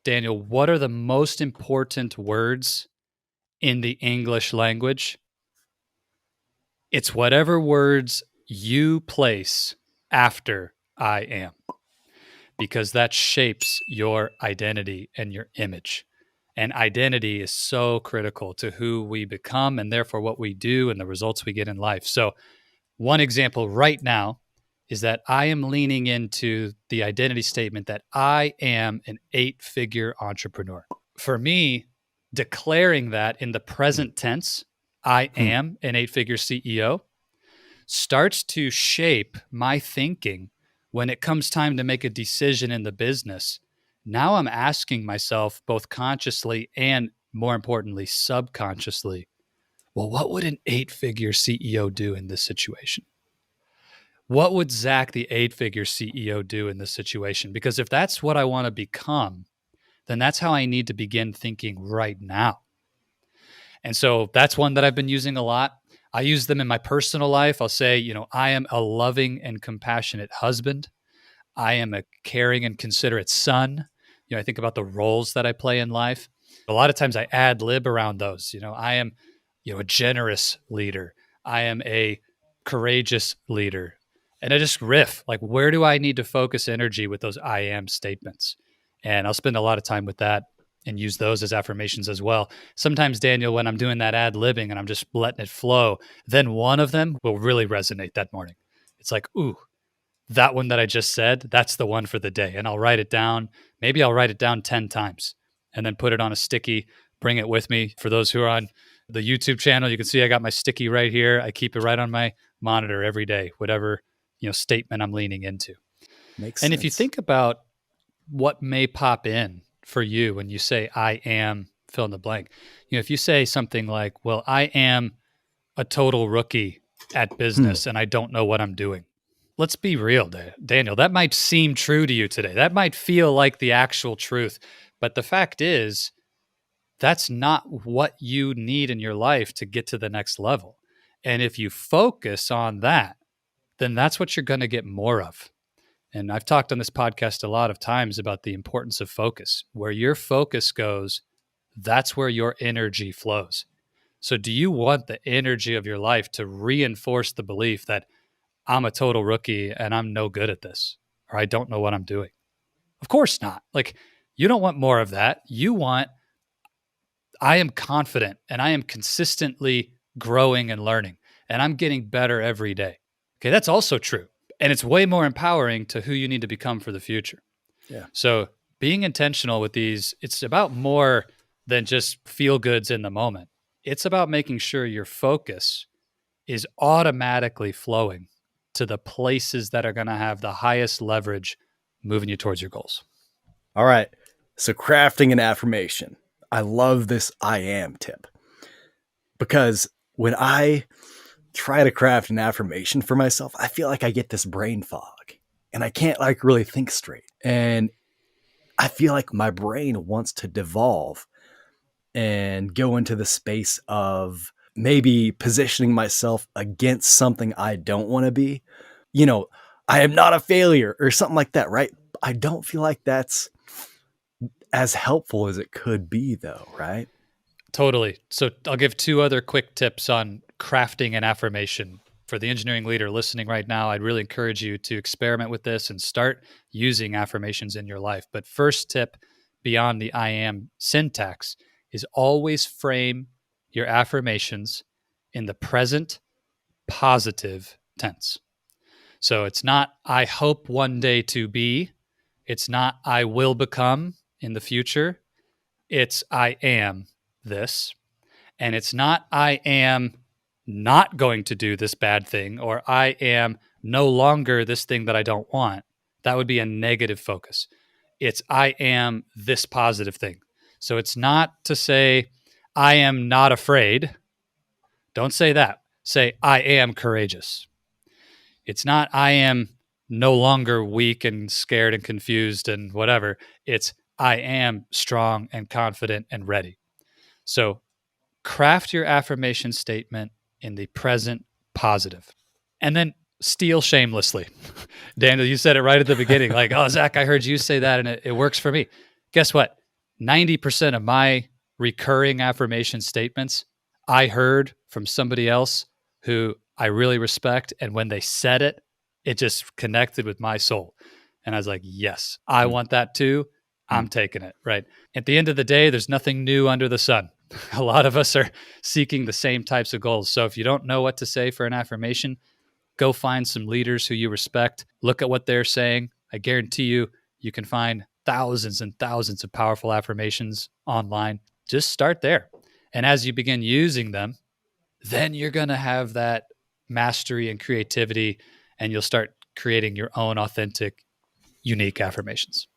Daniel, what are the most important words in the English language? It's whatever words you place after I am, because that shapes your identity and your image. And identity is so critical to who we become and therefore what we do and the results we get in life. So, one example right now is that I am leaning into the identity statement that I am an 8-figure entrepreneur. For me, declaring that in the present tense, I am an 8-figure CEO, starts to shape my thinking when it comes time to make a decision in the business. Now I'm asking myself, both consciously and more importantly, subconsciously, well, what would an 8-figure CEO do in this situation? What would Zach, the 8-figure CEO, do in this situation? Because if that's what I want to become, then that's how I need to begin thinking right now. And so that's one that I've been using a lot. I use them in my personal life. I'll say, I am a loving and compassionate husband. I am a caring and considerate son. I think about the roles that I play in life. A lot of times I ad lib around those. I am, a generous leader. I am a courageous leader. And I just riff, like, where do I need to focus energy with those I am statements? And I'll spend a lot of time with that and use those as affirmations as well. Sometimes, Daniel, when I'm doing that ad libbing and I'm just letting it flow, then one of them will really resonate that morning. It's like, ooh, that one that I just said, that's the one for the day. And I'll write it down. Maybe I'll write it down 10 times and then put it on a sticky, bring it with me. For those who are on the YouTube channel, you can see I got my sticky right here. I keep it right on my monitor every day, whatever statement I'm leaning into. Makes and sense. If you think about what may pop in for you when you say I am fill in the blank, if you say something like, well, I am a total rookie at business and I don't know what I'm doing. Let's be real, Daniel. That might seem true to you today. That might feel like the actual truth. But the fact is, that's not what you need in your life to get to the next level. And if you focus on that, then that's what you're going to get more of. And I've talked on this podcast a lot of times about the importance of focus. Where your focus goes, that's where your energy flows. So do you want the energy of your life to reinforce the belief that I'm a total rookie and I'm no good at this, or I don't know what I'm doing? Of course not. Like, you don't want more of that. You want, I am confident and I am consistently growing and learning and I'm getting better every day. Okay, that's also true. And it's way more empowering to who you need to become for the future. Yeah. So being intentional with these, it's about more than just feel goods in the moment. It's about making sure your focus is automatically flowing to the places that are going to have the highest leverage moving you towards your goals. All right. So crafting an affirmation. I love this I am tip, because when I try to craft an affirmation for myself, I feel like I get this brain fog and I can't really think straight. And I feel like my brain wants to devolve and go into the space of maybe positioning myself against something I don't want to be. I am not a failure or something like that, right? I don't feel like that's as helpful as it could be, though, right? Totally. So I'll give 2 other quick tips on crafting an affirmation. For the engineering leader listening right now, I'd really encourage you to experiment with this and start using affirmations in your life. But first tip beyond the I am syntax is always frame your affirmations in the present positive tense. So it's not I hope one day to be. It's not I will become in the future. It's I am this. And it's not I am not going to do this bad thing, or I am no longer this thing that I don't want. That would be a negative focus. It's I am this positive thing. So it's not to say I am not afraid. Don't say that. Say I am courageous. It's not I am no longer weak and scared and confused and whatever. It's I am strong and confident and ready. So craft your affirmation statement in the present positive. And then steal shamelessly. Daniel, you said it right at the beginning. Like, oh, Zach, I heard you say that and it works for me. Guess what? 90% of my recurring affirmation statements I heard from somebody else who I really respect. And when they said it, it just connected with my soul. And I was like, yes, I want that too. I'm taking it, right? At the end of the day, there's nothing new under the sun. A lot of us are seeking the same types of goals. So if you don't know what to say for an affirmation, go find some leaders who you respect. Look at what they're saying. I guarantee you, you can find thousands and thousands of powerful affirmations online. Just start there. And as you begin using them, then you're going to have that mastery and creativity, and you'll start creating your own authentic, unique affirmations.